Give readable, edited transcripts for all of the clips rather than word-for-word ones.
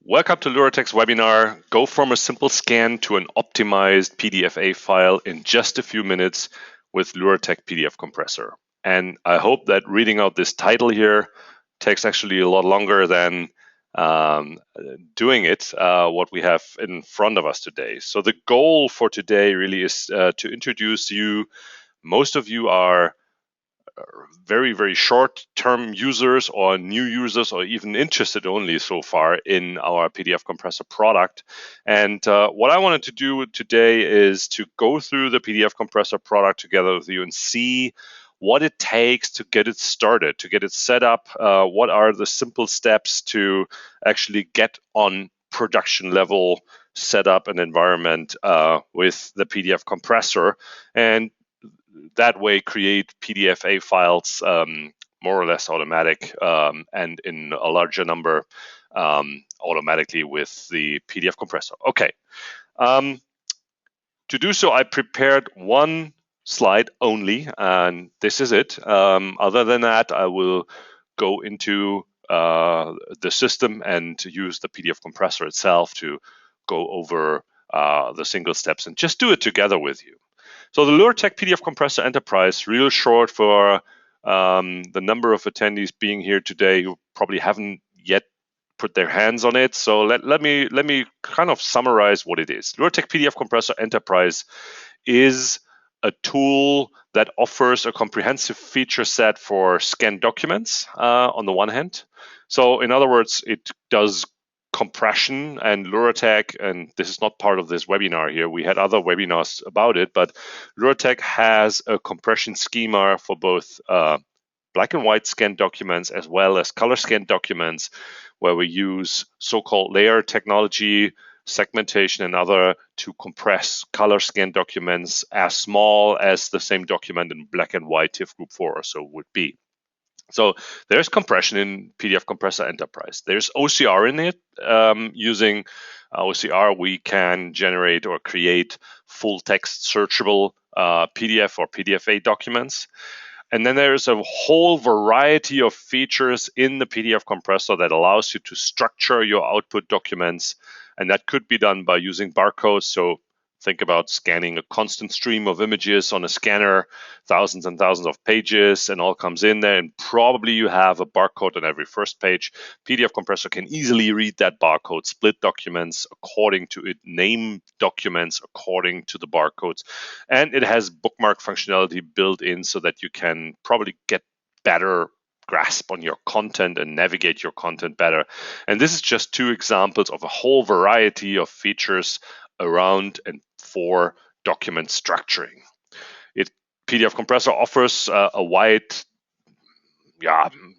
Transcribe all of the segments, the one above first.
Welcome to LuraTech's webinar, Go from a simple scan to an optimized PDF file in just a few minutes with LuraTech PDF Compressor. And I hope that reading out this title here takes actually a lot longer than doing it, what we have in front of us today. So the goal for today really is to introduce you. Most of you are very short-term users or new users or even interested only so far in our PDF Compressor product. And what I wanted to do today is to go through the PDF Compressor product together with you and see what it takes to get it started, to get it set up. What are the simple steps to actually get on production level setup and environment with the PDF Compressor, and that way create PDF files more or less automatic and in a larger number automatically with the PDF compressor. Okay. To do so, I prepared one slide only, and this is it. Other than that, I will go into the system and use the PDF compressor itself to go over the single steps and just do it together with you. So the LuraTech PDF Compressor Enterprise, real short for the number of attendees being here today who probably haven't yet put their hands on it. So let me kind of summarize what it is. LuraTech PDF Compressor Enterprise is a tool that offers a comprehensive feature set for scanned documents on the one hand. So in other words, it does compression, and LuraTech, and this is not part of this webinar here, we had other webinars about it, but LuraTech has a compression schema for both black and white scanned documents as well as color scanned documents, where we use so-called layer technology, segmentation, and other to compress color scanned documents as small as the same document in black and white TIFF Group 4 or so would be. So there's compression in PDF Compressor Enterprise. There's OCR in it. Using OCR, we can generate or create full text searchable PDF or PDFA documents. And then there's a whole variety of features in the PDF compressor that allows you to structure your output documents. And that could be done by using barcodes. So think about scanning a constant stream of images on a scanner, thousands and thousands of pages, and all comes in there. And probably you have a barcode on every first page. PDF compressor can easily read that barcode, split documents according to it, name documents according to the barcodes. And it has bookmark functionality built in so that you can probably get better grasp on your content and navigate your content better. And this is just two examples of a whole variety of features around and for document structuring. PDF compressor offers a wide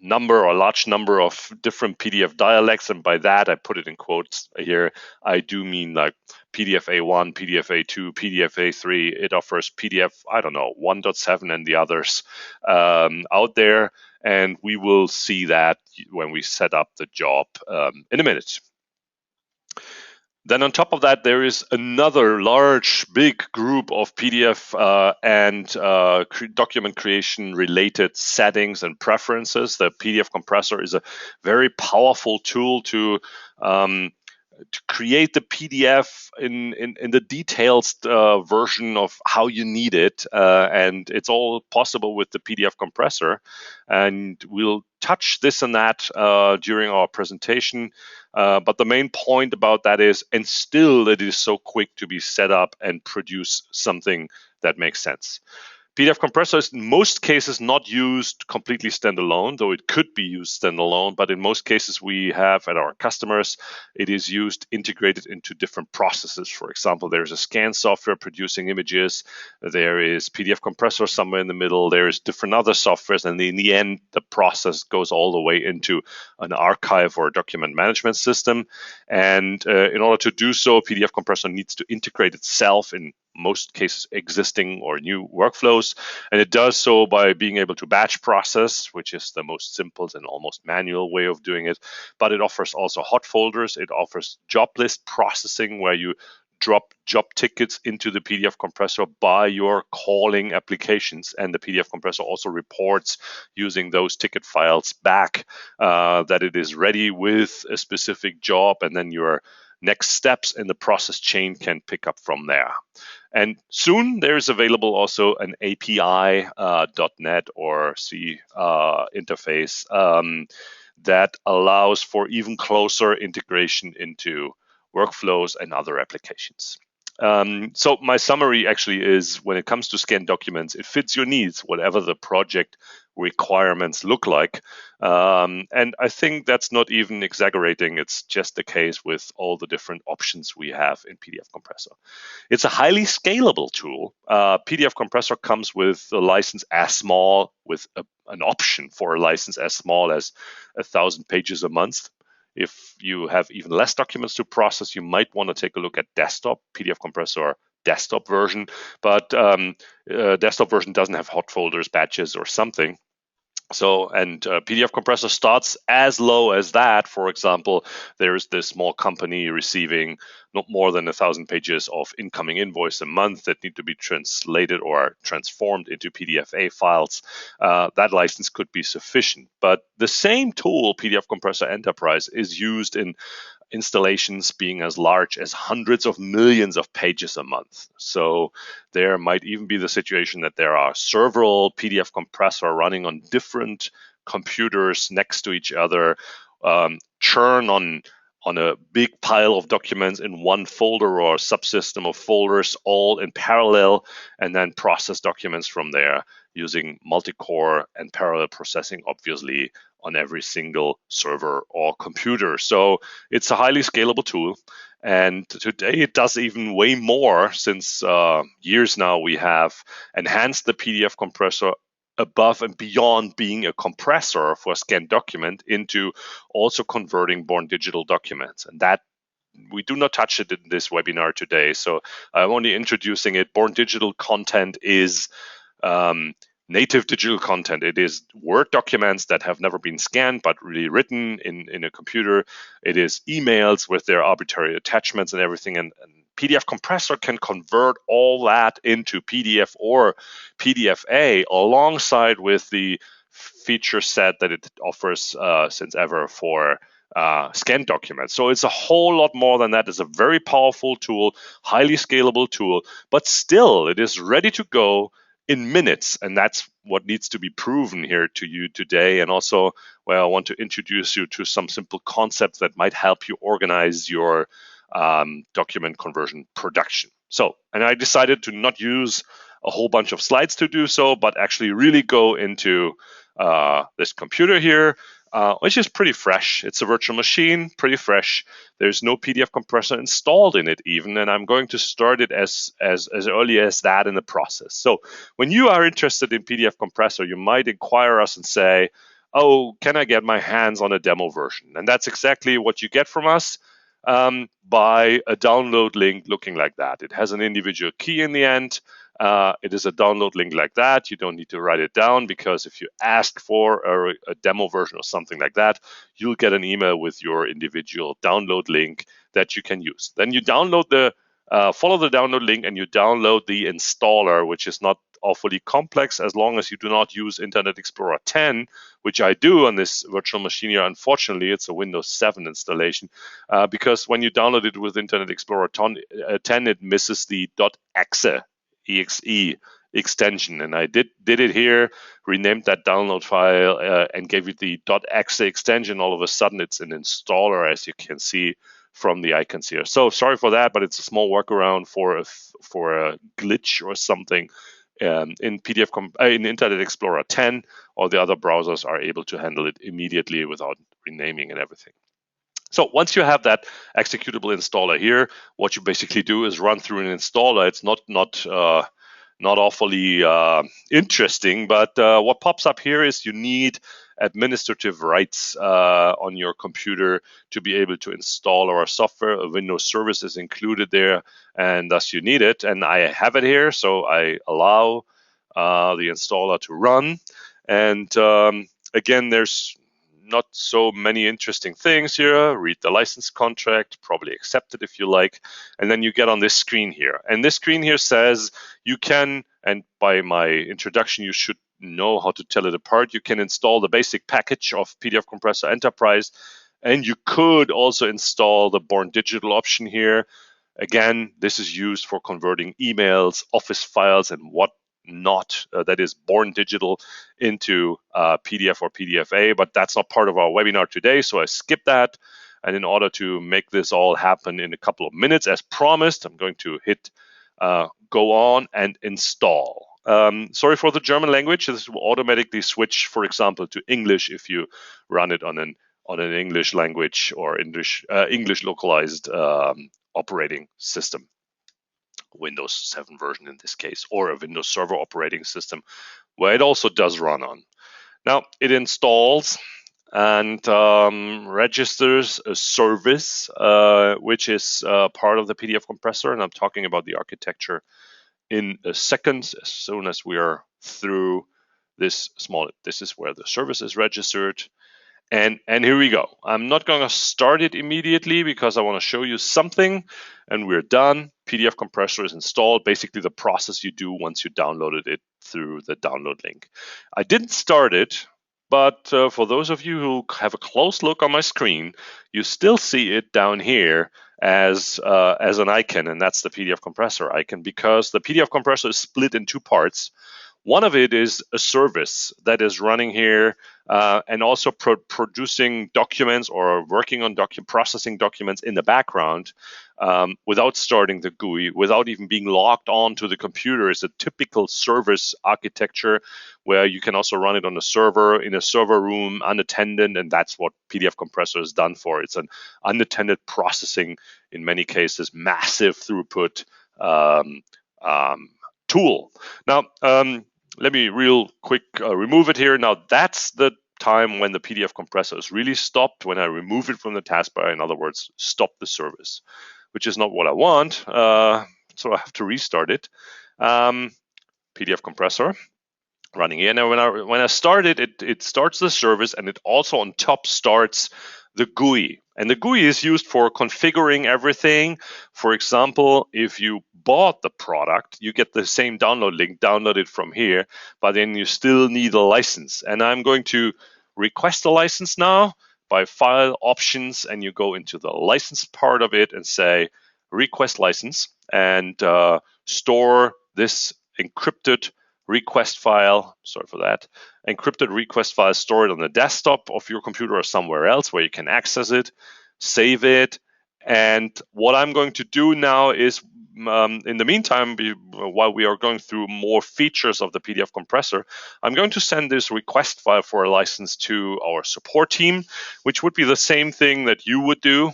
number or large number of different PDF dialects, and by that I put it in quotes here. I do mean like PDF A1, PDF A2, PDF A3. It offers PDF, 1.7 and the others out there, and we will see that when we set up the job in a minute. Then on top of that, there is another large, big group of PDF and document creation related settings and preferences. The PDF compressor is a very powerful tool to create the PDF in the detailed version of how you need it. And it's all possible with the PDF compressor. And we'll touch this and that during our presentation. But the main point about that is, and still it is so quick to be set up and produce something that makes sense. PDF compressor is in most cases not used completely standalone, though it could be used standalone, but in most cases we have at our customers, it is used integrated into different processes. For example, there's a scan software producing images, there is PDF compressor somewhere in the middle, there's different other softwares, and in the end, the process goes all the way into an archive or a document management system. And in order to do so, PDF compressor needs to integrate itself in most cases existing or new workflows, and it does so by being able to batch process, which is the most simple and almost manual way of doing it. But it offers also hot folders. It offers job list processing, where you drop job tickets into the PDF compressor by your calling applications, and the PDF compressor also reports using those ticket files back that it is ready with a specific job, and then your next steps in the process chain can pick up from there. And soon there's available also an API .NET or C interface that allows for even closer integration into workflows and other applications. So my summary actually is, when it comes to scanned documents, it fits your needs, whatever the project requirements look like. And I think that's not even exaggerating. It's just the case with all the different options we have in PDF Compressor. It's a highly scalable tool. PDF Compressor comes with a license as small, with an option for a license as small as 1,000 pages a month. If you have even less documents to process, you might want to take a look at desktop, PDF Compressor desktop version, but desktop version doesn't have hot folders, batches, or something. So, and PDF Compressor starts as low as that. For example, there's this small company receiving not more than 1,000 pages of incoming invoice a month that need to be translated or transformed into PDFA files. That license could be sufficient. But the same tool, PDF Compressor Enterprise, is used in installations being as large as hundreds of millions of pages a month. So there might even be the situation that there are several PDF compressor running on different computers next to each other, churn on a big pile of documents in one folder or subsystem of folders, all in parallel, and then process documents from there using multi-core and parallel processing, obviously, on every single server or computer. So it's a highly scalable tool. And today it does even way more, since years now we have enhanced the PDF compressor above and beyond being a compressor for a scanned document into also converting born digital documents. And that we do not touch it in this webinar today. So I'm only introducing it. Born digital content is native digital content. It is Word documents that have never been scanned but really written in a computer. It is emails with their arbitrary attachments and everything. And PDF compressor can convert all that into PDF or PDFA alongside with the feature set that it offers since ever for scanned documents. So it's a whole lot more than that. It's a very powerful tool, highly scalable tool, but still it is ready to go in minutes. And that's what needs to be proven here to you today. And also, well, I want to introduce you to some simple concepts that might help you organize your document conversion production. So, and I decided to not use a whole bunch of slides to do so, but actually really go into this computer here, which is pretty fresh. It's a virtual machine, pretty fresh. There's no PDF compressor installed in it even, and I'm going to start it as early as that in the process. So when you are interested in PDF compressor, you might inquire us and say, oh, can I get my hands on a demo version? And that's exactly what you get from us by a download link looking like that. It has an individual key in the end. It is a download link like that. You don't need to write it down, because if you ask for a demo version or something like that, you'll get an email with your individual download link that you can use. Then you download follow the download link, and you download the installer, which is not awfully complex as long as you do not use Internet Explorer 10, which I do on this virtual machine here. Unfortunately, it's a Windows 7 installation, because when you download it with Internet Explorer 10, it misses the .exe extension, and I did it here, renamed that download file and gave it the .exe extension. All of a sudden it's an installer, as you can see from the icons here. So sorry for that, but it's a small workaround for a glitch or something in in Internet Explorer 10, or the other browsers are able to handle it immediately without renaming and everything. So once you have that executable installer here, what you basically do is run through an installer. It's not awfully interesting, but what pops up here is you need administrative rights on your computer to be able to install our software. A Windows service is included there, and thus you need it. And I have it here, so I allow the installer to run. And again, there's not so many interesting things here. Read the license contract, probably accept it if you like. And then you get on this screen here. And this screen here says you can, and by my introduction, you should know how to tell it apart. You can install the basic package of PDF Compressor Enterprise, and you could also install the Born Digital option here. Again, this is used for converting emails, Office files, and whatnot that is Born Digital into PDF or PDFA, but that's not part of our webinar today, so I skipped that. And in order to make this all happen in a couple of minutes, as promised, I'm going to hit go on and install. Sorry for the German language. This will automatically switch, for example, to English if you run it on an English language or English localized operating system, Windows 7 version in this case, or a Windows Server operating system, where it also does run on. Now it installs and registers a service, which is part of the PDF compressor, and I'm talking about the architecture in a second. As soon as we are through this is where the service is registered. And here we go. I'm not going to start it immediately because I want to show you something, and we're done. PDF compressor is installed, basically the process you do once you downloaded it through the download link. I didn't start it, but for those of you who have a close look on my screen, you still see it down here as an icon, and that's the PDF compressor icon, because the PDF compressor is split in two parts. One of it is a service that is running here and also producing documents or working on processing documents in the background without starting the GUI, without even being logged on to the computer. It's a typical service architecture where you can also run it on a server, in a server room, unattended, and that's what PDF compressor is done for. It's an unattended processing, in many cases, massive throughput tool. Now, let me real quick remove it here. Now, that's the time when the PDF compressor is really stopped, when I remove it from the taskbar. In other words, stop the service, which is not what I want. So I have to restart it. PDF compressor running here. Now, when I start it, it starts the service, and it also on top starts the GUI. And the GUI is used for configuring everything. For example, if you bought the product, you get the same download link, download it from here, but then you still need a license. And I'm going to request a license now by File, Options, and you go into the license part of it and say Request License, and store this encrypted request file, sorry for that, encrypted request file, store it on the desktop of your computer or somewhere else where you can access it, save it. And what I'm going to do now is, in the meantime, while we are going through more features of the PDF compressor, I'm going to send this request file for a license to our support team, which would be the same thing that you would do.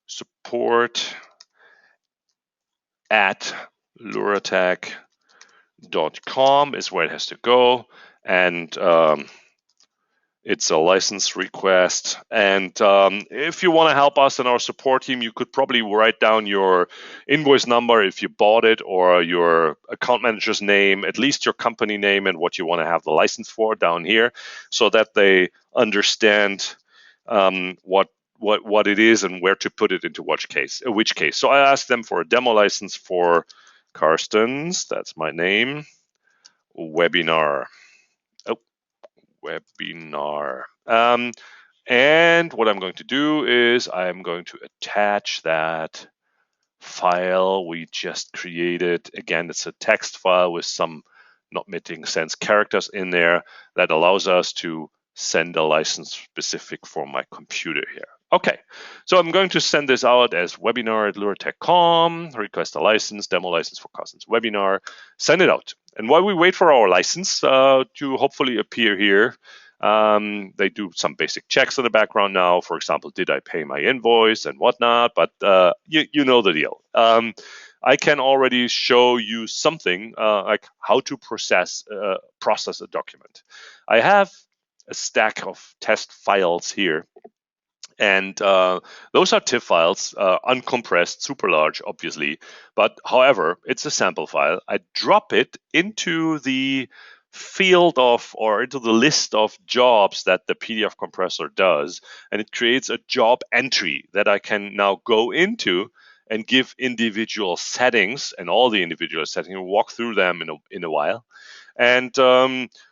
Support at LuraTech.com is where it has to go, and it's a license request. And if you want to help us in our support team, you could probably write down your invoice number if you bought it, or your account manager's name, at least your company name, and what you want to have the license for down here, so that they understand what it is and where to put it into which case. So I asked them for a demo license for Karsten's, that's my name, webinar. Webinar. And what I'm going to do is I'm going to attach that file we just created. Again, it's a text file with some not making sense characters in there that allows us to send a license specific for my computer here. Okay, so I'm going to send this out as webinar at LuraTech.com, request a license, demo license for Karsten's webinar, send it out. And while we wait for our license to hopefully appear here, they do some basic checks in the background now. For example, did I pay my invoice and whatnot? But you know the deal. I can already show you something like how to process a document. I have a stack of test files here. And those are TIFF files, uncompressed, super large, obviously. But however, it's a sample file. I drop it into the field of, or into the list of jobs that the PDF compressor does, and it creates a job entry that I can now go into and give individual settings, and all the individual settings, walk through them in a while. And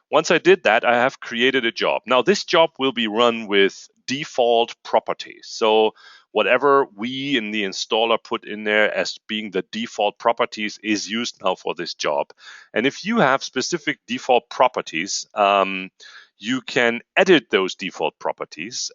once I did that, I have created a job. Now, this job will be run with default properties. So whatever we in the installer put in there as being the default properties is used now for this job. And if you have specific default properties, you can edit those default properties,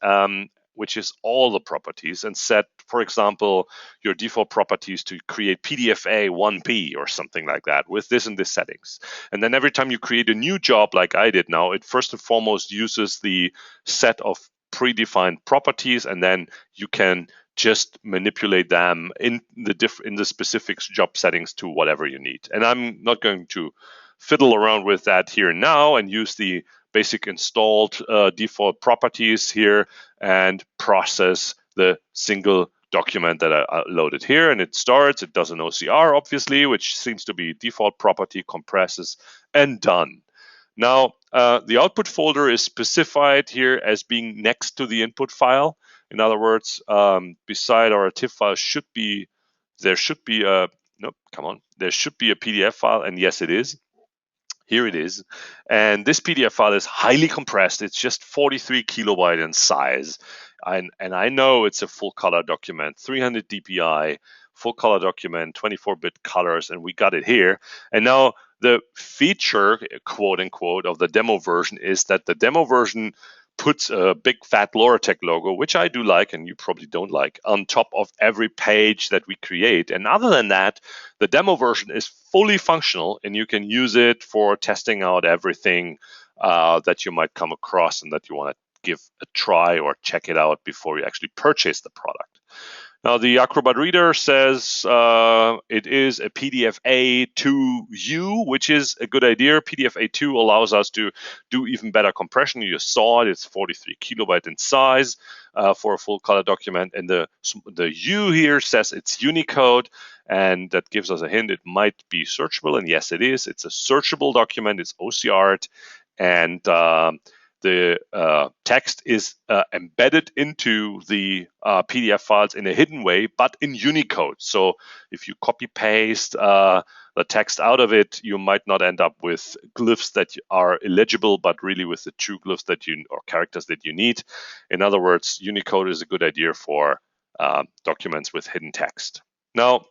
which is all the properties, and set, for example, your default properties to create PDFA 1P or something like that with this and this settings. And then every time you create a new job like I did now, it first and foremost uses the set of predefined properties, and then you can just manipulate them in the specific job settings to whatever you need. And I'm not going to fiddle around with that here now and use the basic installed default properties here and process the single document that I loaded here. And it starts, it does an OCR, obviously, which seems to be default property, compresses, and done. Now, the output folder is specified here as being next to the input file. In other words, beside our TIFF file there should be a PDF file, and yes, it is. Here it is. And this PDF file is highly compressed. It's just 43 kilobyte in size. And I know it's a full color document, 300 dpi, full color document, 24-bit colors, and we got it here. And now the feature, quote unquote, of the demo version is that the demo version puts a big fat LuraTech logo, which I do like and you probably don't like, on top of every page that we create. And other than that, the demo version is fully functional and you can use it for testing out everything that you might come across and that you want to give a try or check it out before you actually purchase the product. Now, the Acrobat Reader says it is a PDF A2U, which is a good idea. PDF A2 allows us to do even better compression. You just saw it. It's 43 kilobyte in size for a full color document. And the U here says it's Unicode, and that gives us a hint. It might be searchable, and yes, it is. It's a searchable document. It's OCR'd, and the text is embedded into the PDF files in a hidden way, but in Unicode. So if you copy paste the text out of it, you might not end up with glyphs that are illegible, but really with the true glyphs or characters that you need. In other words, Unicode is a good idea for documents with hidden text. Now,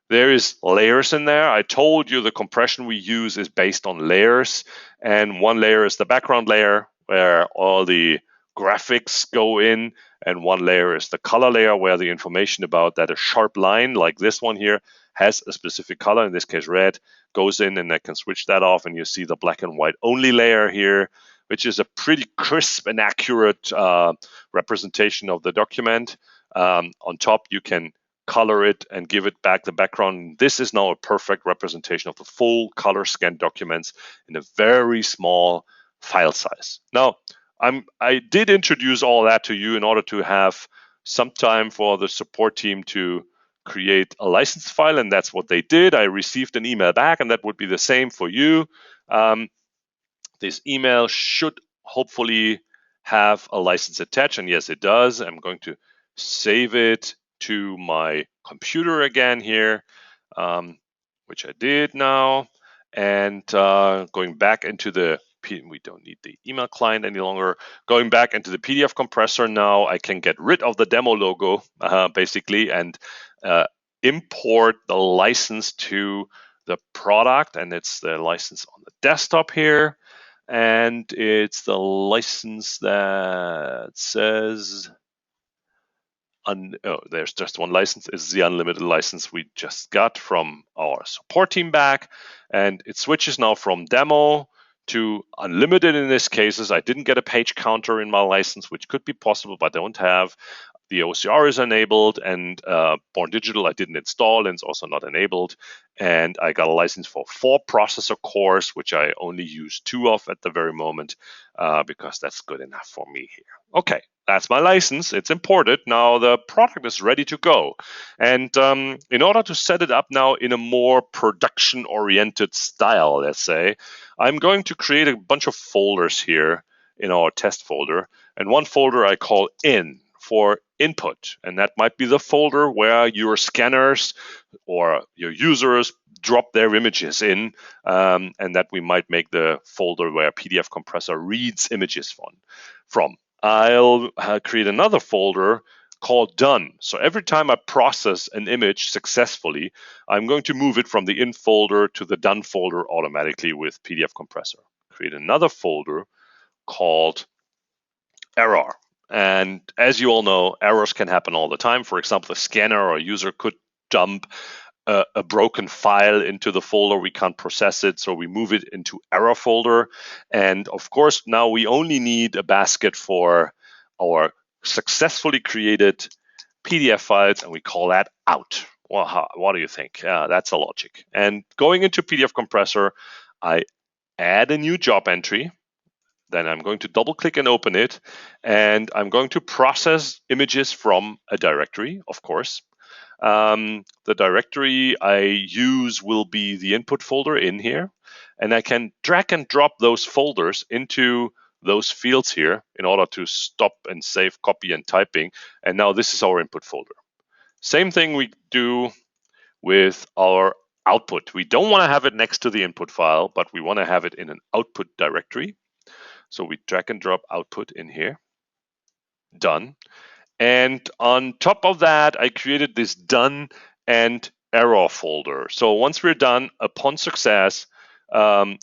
there is layers in there. I told you the compression we use is based on layers, and one layer is the background layer where all the graphics go in, and one layer is the color layer where the information about that a sharp line like this one here has a specific color, in this case red, goes in, and I can switch that off, and you see the black and white only layer here, which is a pretty crisp and accurate representation of the document. On top, you can color it and give it back the background. This is now a perfect representation of the full color scanned documents in a very small file size. Now, I did introduce all that to you in order to have some time for the support team to create a license file, and that's what they did. I received an email back, and that would be the same for you. This email should hopefully have a license attached, and yes, it does. I'm going to save it to my computer again here, which I did now, and going back into the we don't need the email client any longer. Going back into the PDF compressor now, I can get rid of the demo logo basically and import the license to the product, and it's the license on the desktop here, and it's the license that says there's just one license. It's the unlimited license we just got from our support team back, and it switches now from demo to unlimited in this cases. I didn't get a page counter in my license, which could be possible, but I don't have. The OCR is enabled, and Born Digital I didn't install, and it's also not enabled. And I got a license for 4 processor cores, which I only use 2 of at the very moment, because that's good enough for me here. Okay, that's my license. It's imported. Now the product is ready to go. And in order to set it up now in a more production-oriented style, let's say, I'm going to create a bunch of folders here in our test folder. And one folder I call in for input. And that might be the folder where your scanners or your users drop their images in, and that we might make the folder where PDF Compressor reads images from. I'll create another folder called done. So every time I process an image successfully, I'm going to move it from the in folder to the done folder automatically with PDF Compressor. Create another folder called error. And as you all know, errors can happen all the time. For example, a scanner or a user could dump a broken file into the folder. We can't process it, so we move it into error folder. And of course, now we only need a basket for our successfully created PDF files, and we call that out. Well, what do you think? That's a logic. And going into PDF Compressor, I add a new job entry. Then I'm going to double click and open it, and I'm going to process images from a directory, of course. The directory I use will be the input folder in here, and I can drag and drop those folders into those fields here in order to stop and save copy and typing. And now this is our input folder. Same thing we do with our output. We don't want to have it next to the input file, but we want to have it in an output directory. So we drag and drop output in here. Done. And on top of that, I created this done and error folder. So once we're done, upon success,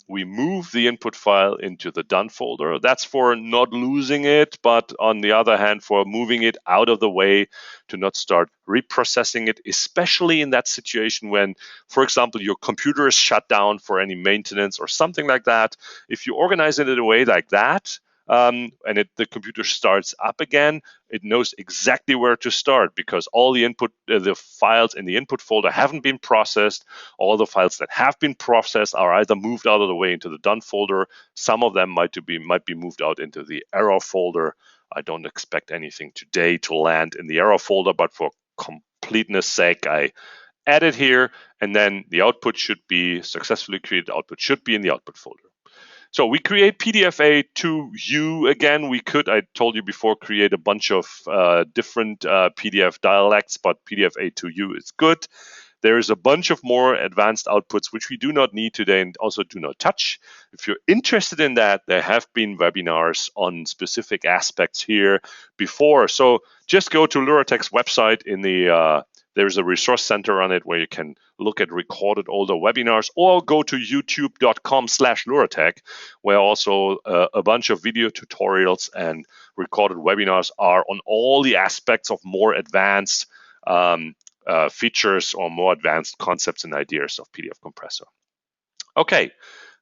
we move the input file into the done folder. That's for not losing it, but on the other hand, for moving it out of the way to not start reprocessing it, especially in that situation when, for example, your computer is shut down for any maintenance or something like that. If you organize it in a way like that, and the computer starts up again, it knows exactly where to start because all the the files in the input folder haven't been processed. All the files that have been processed are either moved out of the way into the done folder. Some of them might be moved out into the error folder. I don't expect anything today to land in the error folder, but for completeness sake, I add it here, and then the output should be successfully created. Output should be in the output folder. So we create PDF-A2U again. We could, I told you before, create a bunch of different PDF dialects, but PDF-A2U is good. There is a bunch of more advanced outputs which we do not need today and also do not touch. If you're interested in that, there have been webinars on specific aspects here before. So just go to LuraTech's website. There's a resource center on it where you can look at recorded older webinars, or go to youtube.com/LuraTech, where also a bunch of video tutorials and recorded webinars are on all the aspects of more advanced features or more advanced concepts and ideas of PDF Compressor. Okay,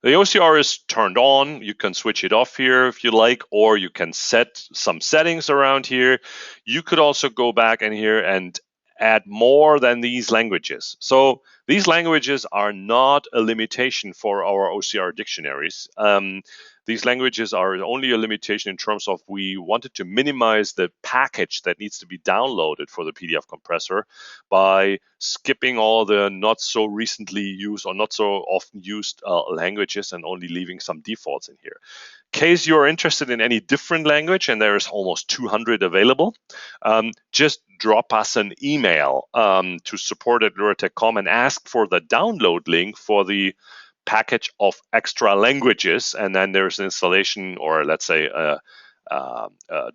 the OCR is turned on. You can switch it off here if you like, or you can set some settings around here. You could also go back in here and add more than these languages. So these languages are not a limitation for our OCR dictionaries. These languages are only a limitation in terms of we wanted to minimize the package that needs to be downloaded for the PDF compressor by skipping all the not so recently used or not so often used languages and only leaving some defaults in here. In case you're interested in any different language, and there's almost 200 available, just drop us an email to support@LuraTech.com and ask for the download link for the package of extra languages, and then there's an installation, or let's say a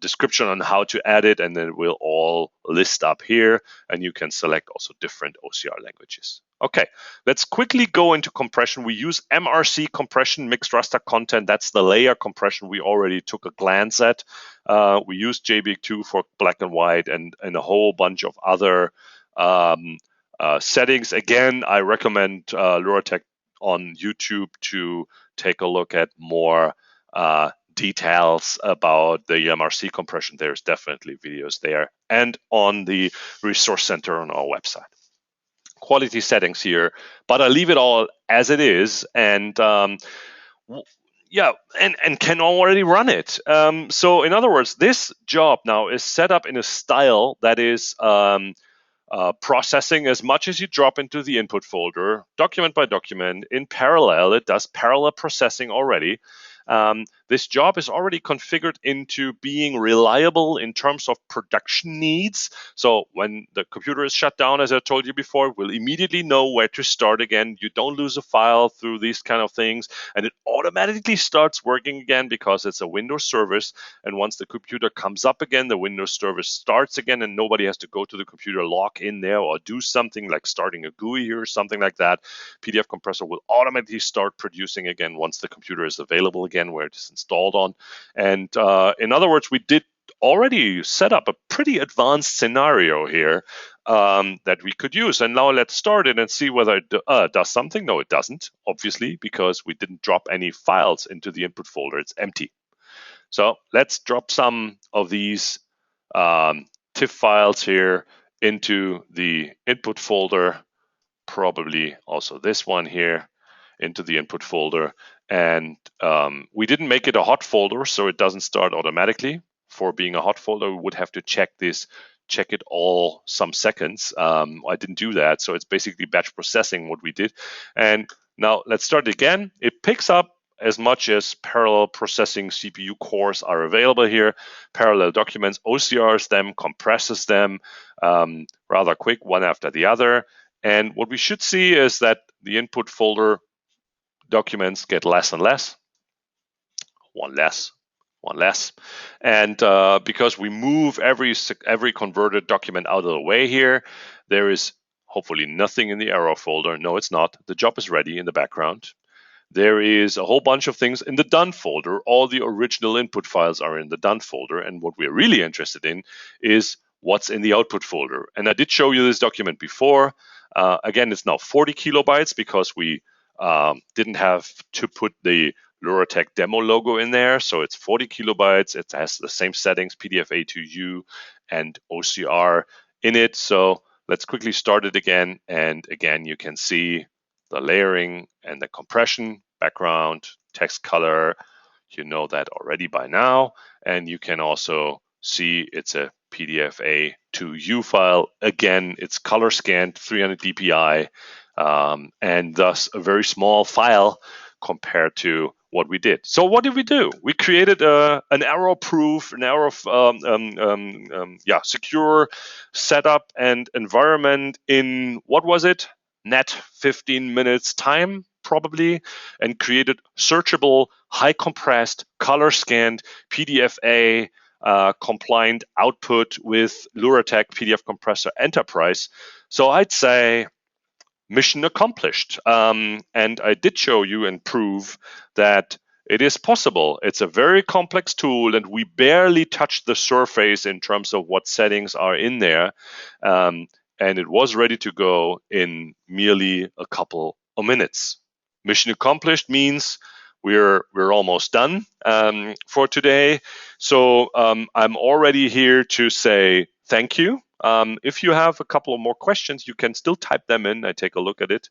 description on how to add it, and then it will all list up here, and you can select also different OCR languages. Okay, let's quickly go into compression. We use MRC compression, mixed raster content. That's the layer compression we already took a glance at. We use JPEG2 for black and white, and a whole bunch of other settings. Again, I recommend LuraTech on YouTube to take a look at more details about the MRC compression. There's definitely videos there and on the resource center on our website. Quality settings here, but I leave it all as it is. And yeah, and can already run it. So in other words, this job now is set up in a style that is processing as much as you drop into the input folder, document by document, in parallel. It does parallel processing already. This job is already configured into being reliable in terms of production needs. So when the computer is shut down, as I told you before, we'll immediately know where to start again. You don't lose a file through these kind of things, and it automatically starts working again because it's a Windows service. And once the computer comes up again, the Windows service starts again, and nobody has to go to the computer, log in there, or do something like starting a GUI or something like that. PDF Compressor will automatically start producing again once the computer is available again where it is installed on. And in other words, we did already set up a pretty advanced scenario here that we could use. And now let's start it and see whether it does something. No, it doesn't, obviously, because we didn't drop any files into the input folder. It's empty. So let's drop some of these TIFF files here into the input folder, probably also this one here into the input folder. And we didn't make it a hot folder, so it doesn't start automatically. For being a hot folder, we would have to check it all some seconds. I didn't do that, so it's basically batch processing what we did. And now let's start again. It picks up as much as parallel processing CPU cores are available here, parallel documents, OCRs them, compresses them rather quick, one after the other. And what we should see is that the input folder documents get less and less, one less. And because we move every converted document out of the way here, there is hopefully nothing in the error folder. No, it's not. The job is ready in the background. There is a whole bunch of things in the done folder. All the original input files are in the done folder. And what we're really interested in is what's in the output folder. And I did show you this document before. Again, it's now 40 kilobytes because we didn't have to put the LuraTech demo logo in there. So it's 40 kilobytes. It has the same settings, PDF A2U and OCR in it. So let's quickly start it again. And again, you can see the layering and the compression, background, text color. You know that already by now. And you can also see it's a PDF A2U file. Again, it's color scanned 300 dpi, and thus a very small file compared to what we did. So what did we do? We created an error-proof, secure setup and environment in, what was it? Net 15 minutes time, probably, and created searchable, high compressed, color scanned PDF-A compliant output with LuraTech PDF Compressor Enterprise. So I'd say mission accomplished. And I did show you and prove that it is possible. It's a very complex tool, and we barely touched the surface in terms of what settings are in there. And it was ready to go in merely a couple of minutes. Mission accomplished means we're almost done for today. So I'm already here to say thank you. If you have a couple of more questions, you can still type them in. I take a look at it.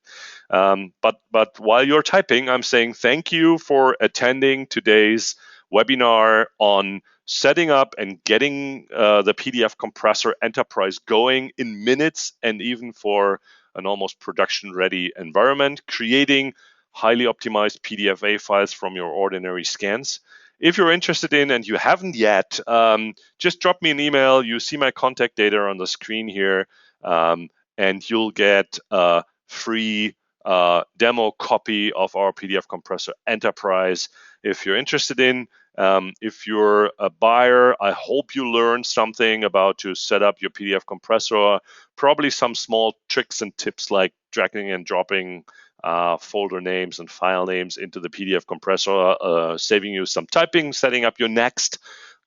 But while you're typing, I'm saying thank you for attending today's webinar on setting up and getting the PDF Compressor Enterprise going in minutes, and even for an almost production-ready environment, creating highly optimized PDF-A files from your ordinary scans. If you're interested in and you haven't yet, just drop me an email. You see my contact data on the screen here, and you'll get a free demo copy of our PDF Compressor Enterprise if you're interested in. If you're a buyer, I hope you learned something about to set up your PDF compressor, probably some small tricks and tips like dragging and dropping folder names and file names into the PDF compressor, saving you some typing, setting up your next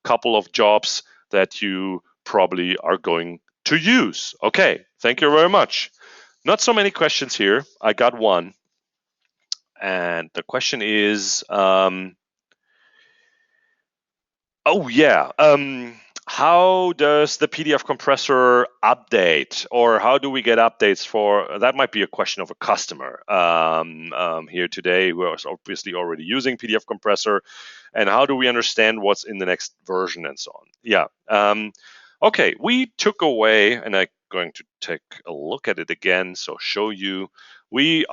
couple of jobs that you probably are going to use. Okay, thank you very much. Not so many questions here. I got one. And the question is, how does the PDF compressor update, or how do we get updates for? That might be a question of a customer here today who is obviously already using PDF compressor, and how do we understand what's in the next version and so on? Yeah. Okay, we took away, and I'm going to take a look at it again, so show you. We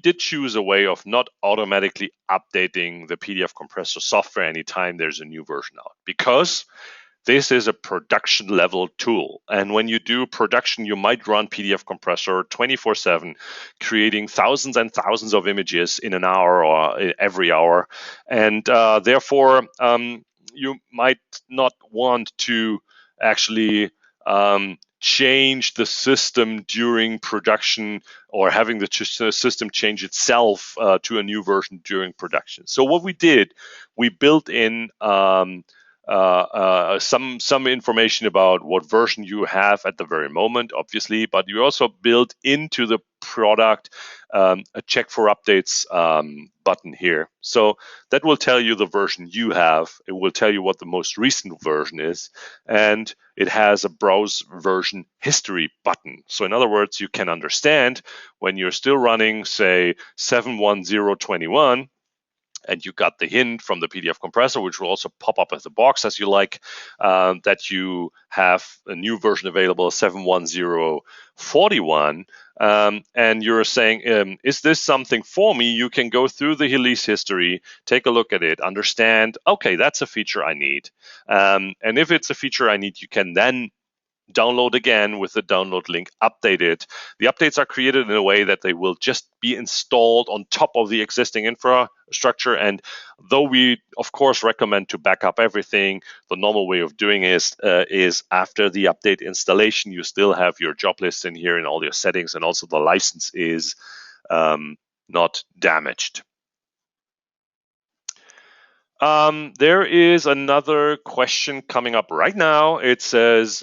did choose a way of not automatically updating the PDF compressor software anytime there's a new version out, because this is a production level tool. And when you do production, you might run PDF compressor 24/7, creating thousands and thousands of images in an hour or every hour. And therefore, you might not want to actually change the system during production, or having the system change itself to a new version during production. So what we did, we built in some information about what version you have at the very moment, obviously, but you also build into the product a check for updates button here. So that will tell you the version you have. It will tell you what the most recent version is, and it has a browse version history button. So in other words, you can understand when you're still running, say, 7.10.21, and you got the hint from the PDF compressor, which will also pop up as a box as you like, that you have a new version available, 7.10.41, and you're saying, is this something for me? You can go through the release history, take a look at it, understand, okay, that's a feature I need. And if it's a feature I need, you can then download again with the download link, update it. The updates are created in a way that they will just be installed on top of the existing infrastructure. And though we, of course, recommend to back up everything, the normal way of doing is after the update installation, you still have your job list in here and all your settings, and also the license is not damaged. There is another question coming up right now. It says,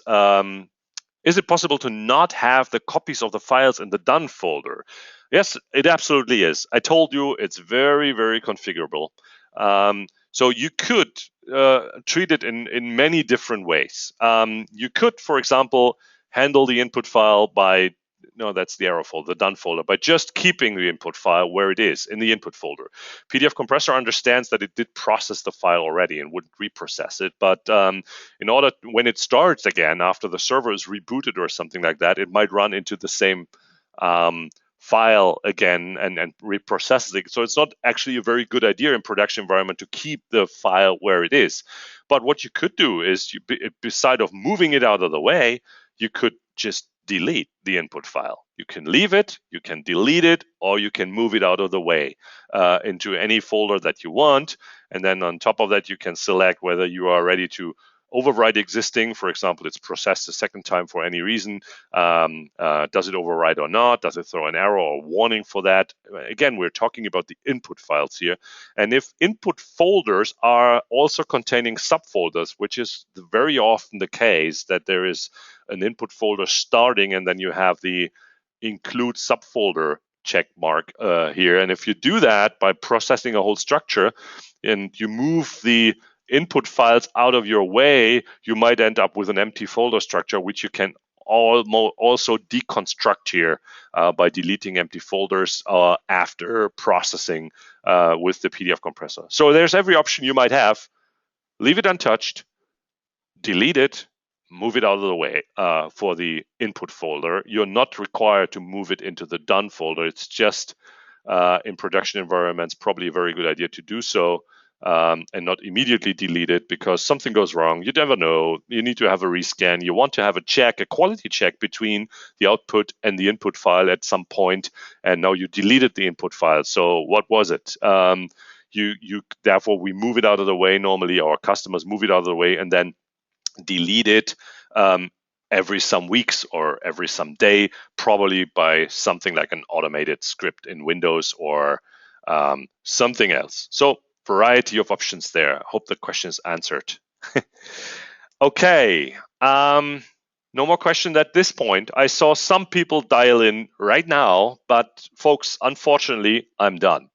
is it possible to not have the copies of the files in the done folder? Yes, it absolutely is. I told you it's very, very configurable. So you could treat it in many different ways. You could, for example, handle the input file by, no, that's the arrow folder, the done folder, by just keeping the input file where it is in the input folder. PDF compressor understands that it did process the file already and wouldn't reprocess it. But in order, when it starts again after the server is rebooted or something like that, it might run into the same file again and reprocess it. So it's not actually a very good idea in production environment to keep the file where it is. But what you could do is, beside of moving it out of the way, you could just delete the input file. You can leave it, you can delete it, or you can move it out of the way into any folder that you want. And then on top of that, you can select whether you are ready to overwrite existing. For example, it's processed a second time for any reason. Does it overwrite or not? Does it throw an error or warning for that? Again, we're talking about the input files here. And if input folders are also containing subfolders, which is very often the case, that there is an input folder starting and then you have the include subfolder check mark here. And if you do that by processing a whole structure and you move the input files out of your way, you might end up with an empty folder structure, which you can also deconstruct here by deleting empty folders after processing with the PDF compressor. So there's every option you might have. Leave it untouched, delete it, move it out of the way for the input folder. You're not required to move it into the done folder. It's just in production environments, probably a very good idea to do so. And not immediately delete it, because something goes wrong. You never know. You need to have a rescan. You want to have a check, a quality check between the output and the input file at some point. And now you deleted the input file. So what was it? Therefore, we move it out of the way. Normally, our customers move it out of the way and then delete it every some weeks or every some day, probably by something like an automated script in Windows or something else. So variety of options there. Hope the question is answered. Okay. No more questions at this point. I saw some people dial in right now, but folks, unfortunately, I'm done.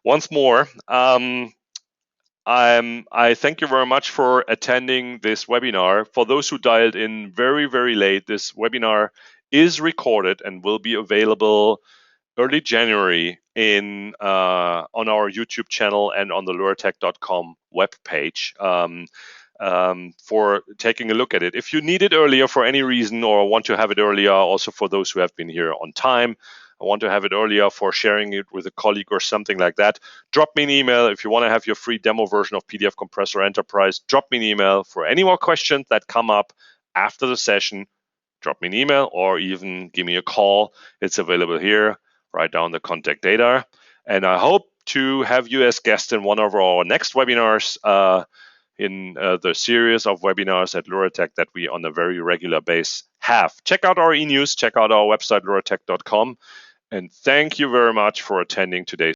Once more, I thank you very much for attending this webinar. For those who dialed in very, very late, this webinar is recorded and will be available early January on our YouTube channel and on the LuraTech.com webpage for taking a look at it. If you need it earlier for any reason or want to have it earlier, also for those who have been here on time, I want to have it earlier for sharing it with a colleague or something like that, drop me an email. If you want to have your free demo version of PDF Compressor Enterprise, drop me an email. For any more questions that come up after the session, drop me an email or even give me a call. It's available here. Write down the contact data. And I hope to have you as guest in one of our next webinars in the series of webinars at LuraTech that we on a very regular basis have. Check out our e-news, check out our website, luratech.com. And thank you very much for attending today's